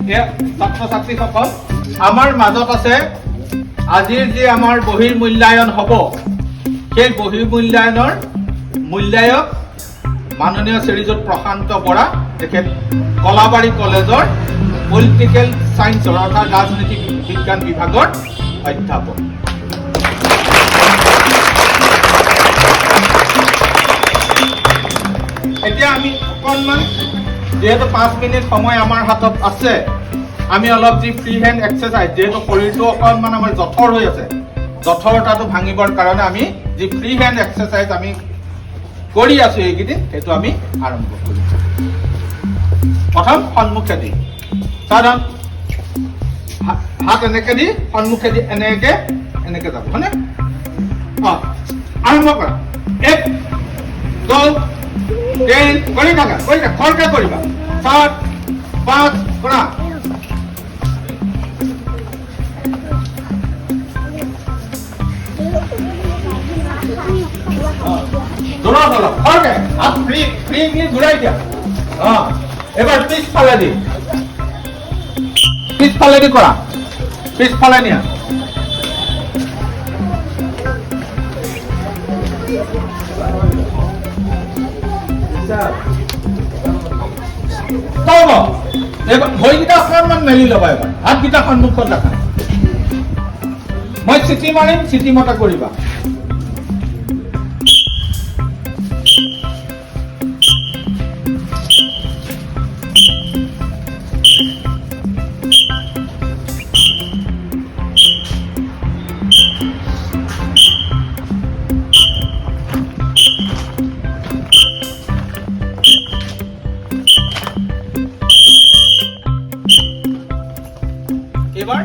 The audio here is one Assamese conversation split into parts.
ছাত্ৰ ছাত্ৰীসকল আমাৰ মাজত আছে আজিৰ যে আমাৰ বহিৰ মূল্যায়ন হ'ব সেই বহিৰ মূল্যায়নৰ মূল্যায়ক মাননীয় শ্ৰীযুত প্ৰশান্ত বৰা তেখেত কলাবাৰী কলেজৰ পলিটিকেল সায়েন্সৰ অৰ্থাৎ ৰাজনীতি বিজ্ঞান বিভাগৰ অধ্যাপক। এতিয়া আমি অকণমান যেহেতু 5 মিনিট সময় আমাৰ হাতত আছে আমি অলপ যি ফ্ৰী হেণ্ড এক্সাৰচাইজ যেহেতু শৰীৰটো অকণমান আমাৰ জঠৰ হৈ আছে জঠৰতাটো ভাঙিবৰ কাৰণে আমি যি ফ্ৰী হেণ্ড এক্সাৰচাইজ আমি কৰি আছো এইকেইদিন সেইটো আমি আৰম্ভ কৰিম। প্ৰথম সন্মুখে দি সাধাৰণ হাত এনেকে দি সন্মুখে দি এনেকে এনেকে যাব হয়নে? আৰম্ভ কৰা 1 2 3 কৰি থাকা খৰকে কৰিবা 7 5 কৰা দৌৰা দৌৰা খৰকে হাত ফ্ৰী ঘূৰাই দিয়া। এবাৰ পিছফালে দি কৰা পিছফালে নিয়া ভৰিকেইটা অকণমান মেলি ল'বা এবাৰ হাতকেইটা সন্মুখত ৰাখা মই চিটি মাৰিম চিটি মতে কৰিবা। এবাৰ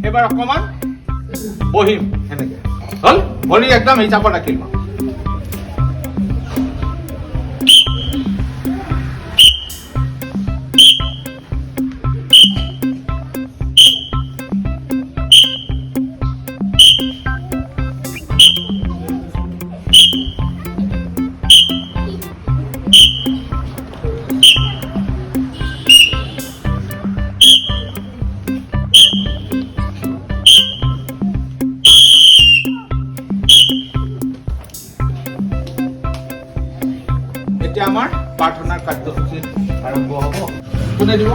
এবাৰ অকমান বহিম এনেকে হল ভৰি একদম হিচাপত ৰাখিম। এতিয়া আমাৰ প্ৰাৰ্থনাৰ কাৰ্যসূচী আৰম্ভ হ'ব। কোনে দিব?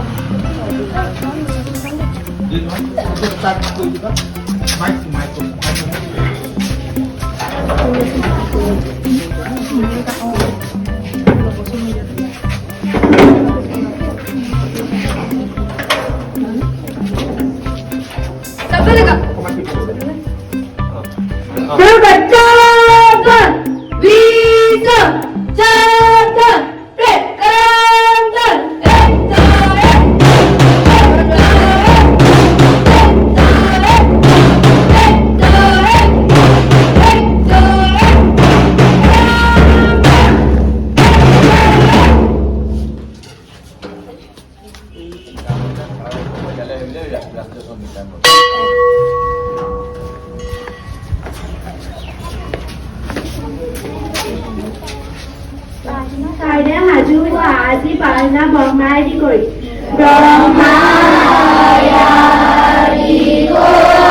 হাজু আজি পালনা ব্ৰহ্মাই দি কৰি ব্ৰহ্মাই দি কৰি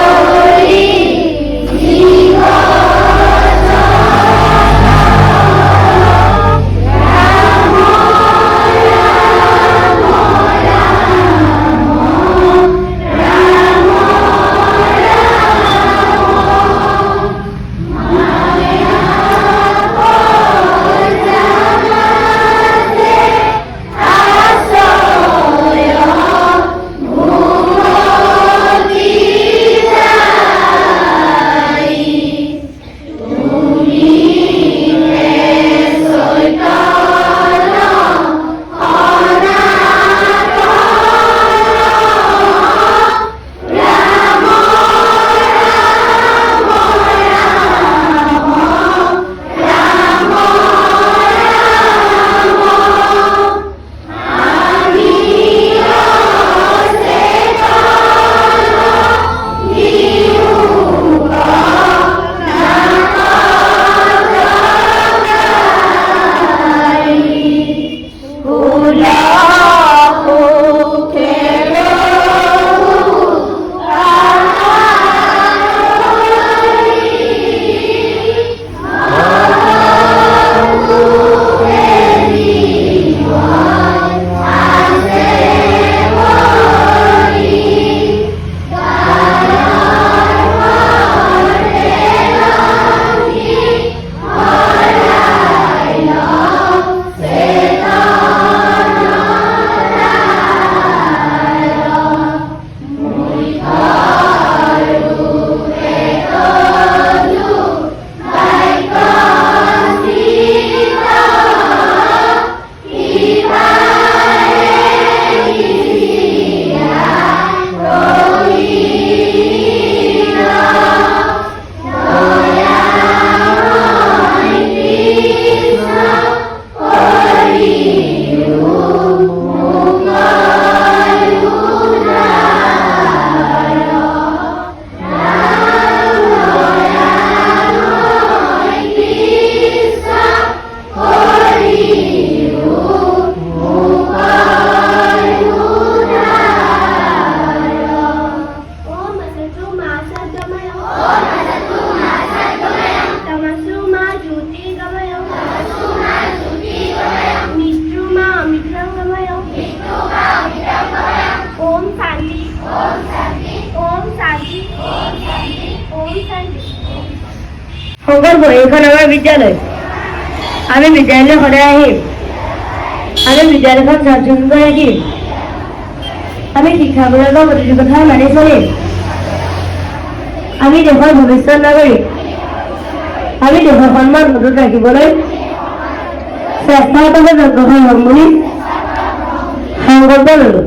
সংকল্প এইখন আমাৰ বিদ্যালয় আমি বিদ্যালয়লৈ সদায় আহিম আমি বিদ্যালয়খন চাফ চিকুণ কৰি ৰাখিম আমি শিক্ষামূলক প্ৰতিটো কথা মানি চলিম আমি দেশৰ ভৱিষ্যত নাগৰিক আমি দেশৰ সন্মান অটুট ৰাখিবলৈ চেষ্টাৰ বাবে যত্নশীল হ'ম বুলি সংকল্প ল'লো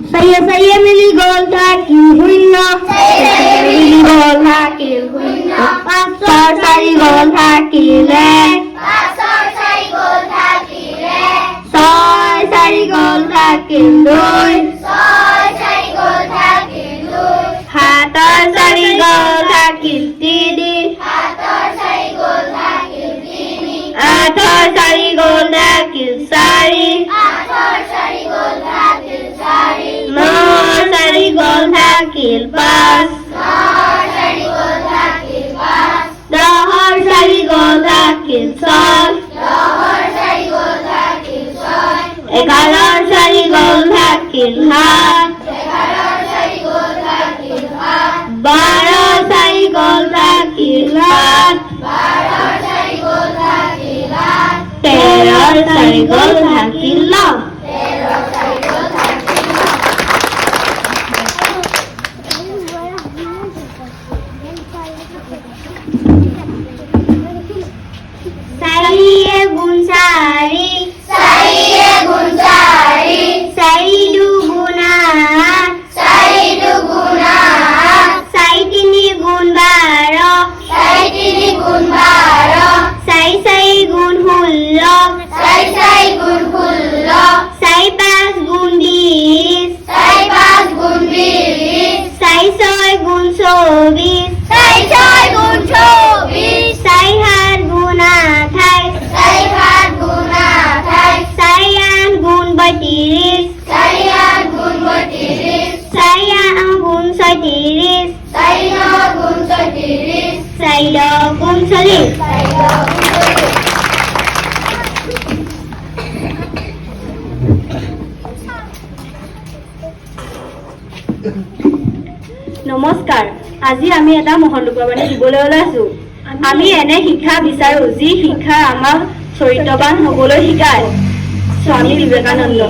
Saya milih gol kaki hunna. Saya milih gol kaki hunna. Pasar sari gol kaki le. Pasar sari gol kaki le. Soy sari gol kaki doi. Soy sari gol kaki doi. Hatar sari gol kaki tidi. Hatar sari gol kaki tidi. Atar sari gol kaki sari. Atar sari gol kaki sari. Nor sari gol thakil pas. Nor sari gol thakil pas. Dahar sari gol thakil sol. Dahar sari gol thakil sol. Egarar sari gol thakil hat. Egarar sari gol thakil hat. Barar sari gol thakil hat. Barar sari gol thakil hat. Terar sari gol thakil lot. Terar sari gol thakil lot. Sariye gunsari, sariye gunsari, saidu guna, saidu guna, saitini gunbaro, saitini gunbaro, sai gun hullo, sai gun hullo, sai pas gun bis, sai pas gun bis, sai soy gun sobis, sai soy gun sobis, sai har guna thai, sai har guna thai, sayan gun batiris, sayan gun batiris, sayan gun satiris, sayo gun satiris, sayo gun salis, sayo gun salis. নমস্কাৰ আজি আমি এটা মহৎ লোকবাণী দিবলৈ ওলাইছো আমি এনে শিক্ষা বিচাৰো যি শিক্ষা আমাক চৰিত্ৰবান হ'বলৈ শিকায় Swami Vivekananda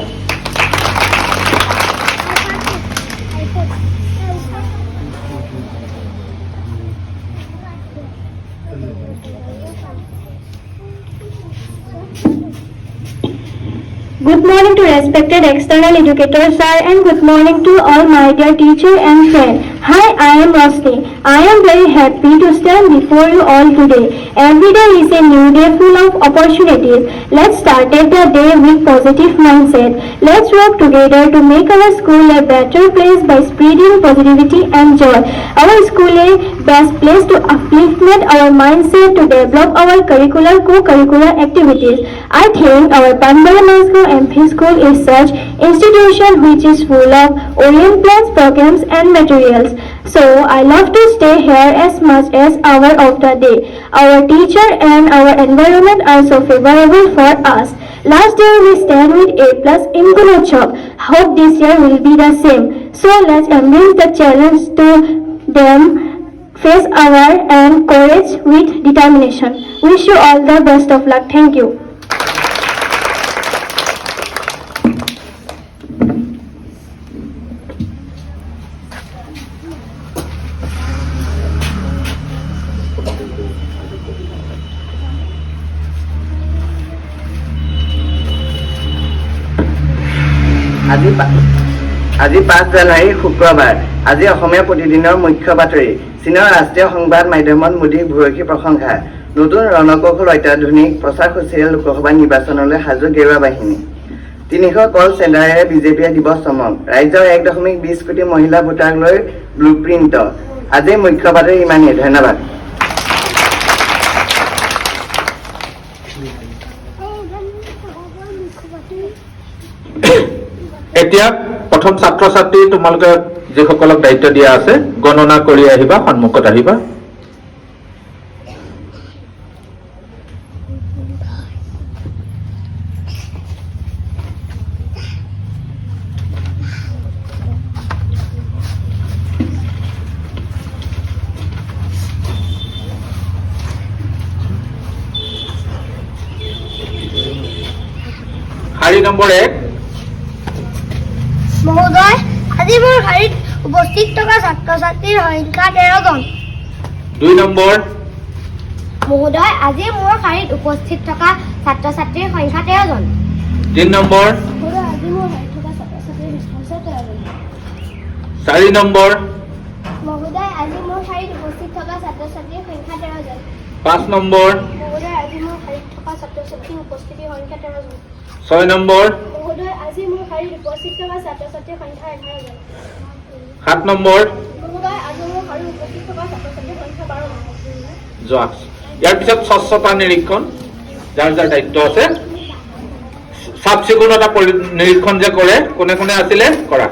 Good morning to respected external educators, sir, and good morning to all my dear teacher and friend. Hi, I am Rosni. I am very happy to stand before you all today. Every day is a new day full of opportunities. Let's start the day with positive mindset. Let's work together to make our school a better place by spreading positivity and joy. Our school is best place to uplift our mindset to develop our co-curricular activities. I think our Panbala MP School is such institution which is full of orient plans, programs and materials. So I love to stay here as much as hour of the day. Our teacher and our environment are so favorable for us. Last year we stand with A+ in Gunotsav. Hope this year will be the same. So let's embrace the challenge to them, face our and courage with determination. Wish you all the best of luck. Thank you. আজি 5 জানুৱাৰী শুক্ৰবাৰ। আজি অসমীয়া প্ৰতিদিনৰ মুখ্য বাতৰি। চীনৰ ৰাষ্ট্ৰীয় সংবাদ মাধ্যমত মোদীক ভূয়সী প্ৰশংসা। নতুন ৰণকৌশল অত্যাধুনিক প্ৰচাৰ সূচীৰে লোকসভা নিৰ্বাচনলৈ সাজু গেৰুৱা বাহিনী। 300 কল চেণ্টাৰেৰে বিজেপিয়ে দিব চমক। ৰাজ্যৰ 1.20 কোটি মহিলা ভোটাৰক লৈ ব্লুপ্ৰিণ্ট। আজিৰ মুখ্য বাতৰি ইমানেই। ধন্যবাদ। এতিয়া প্ৰথম ছাত্ৰ ছাত্ৰী তোমালোকে যিসকলক দায়িত্ব দিয়া আছে গণনা কৰি আহিবা, সন্মুখত আহিবা। শাৰী নম্বৰ 1। মহোদয়, আজি মোৰ শাৰীত উপস্থিত থকা ছাত্ৰ ছাত্ৰীৰ সংখ্যা 13 জন। 2 নম্বৰ। মহোদয়, আজি মোৰ শাৰীত উপস্থিত থকা ছাত্ৰ ছাত্ৰীৰ সংখ্যা 13 জন। 3 নম্বৰ। মহোদয়, আজি মোৰ শাৰীত থকা ছাত্ৰ ছাত্ৰীৰ সংখ্যা 13 জন। 4 নম্বৰ। মহোদয়, আজি মোৰ শাৰীত উপস্থিত থকা ছাত্ৰ ছাত্ৰীৰ সংখ্যা 13 জন। 5 নম্বৰ। মহোদয়, আজি মোৰ শাৰীত থকা ছাত্ৰ ছাত্ৰীৰ উপস্থিতিৰ সংখ্যা 13 জন। 6 নম্বৰ। মহোদয়, আজি মোৰ শাৰীত উপস্থিত থকা ছাত্ৰ ছাত্ৰীৰ সংখ্যা 11 জন। 7 নম্বৰ। মহোদয়, আজি মোৰ শাৰীত উপস্থিত থকা ছাত্ৰ ছাত্ৰীৰ সংখ্যা 12 জন। যোৱা। ইয়াৰ পিছত স্বচ্ছতা নিৰীক্ষণ, যাৰ যাৰ দায়িত্ব আছে। চাফ চিকুণতা নিৰীক্ষণ যে কৰে, কোনে কোনে আছিলে কৰা।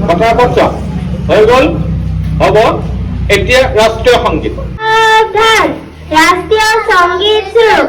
পটাপট হৈ গ'ল, হ'ব। এতিয়া ৰাষ্ট্ৰীয় সংগীত। ৰাষ্ট্ৰীয় সংগীত শুৰু।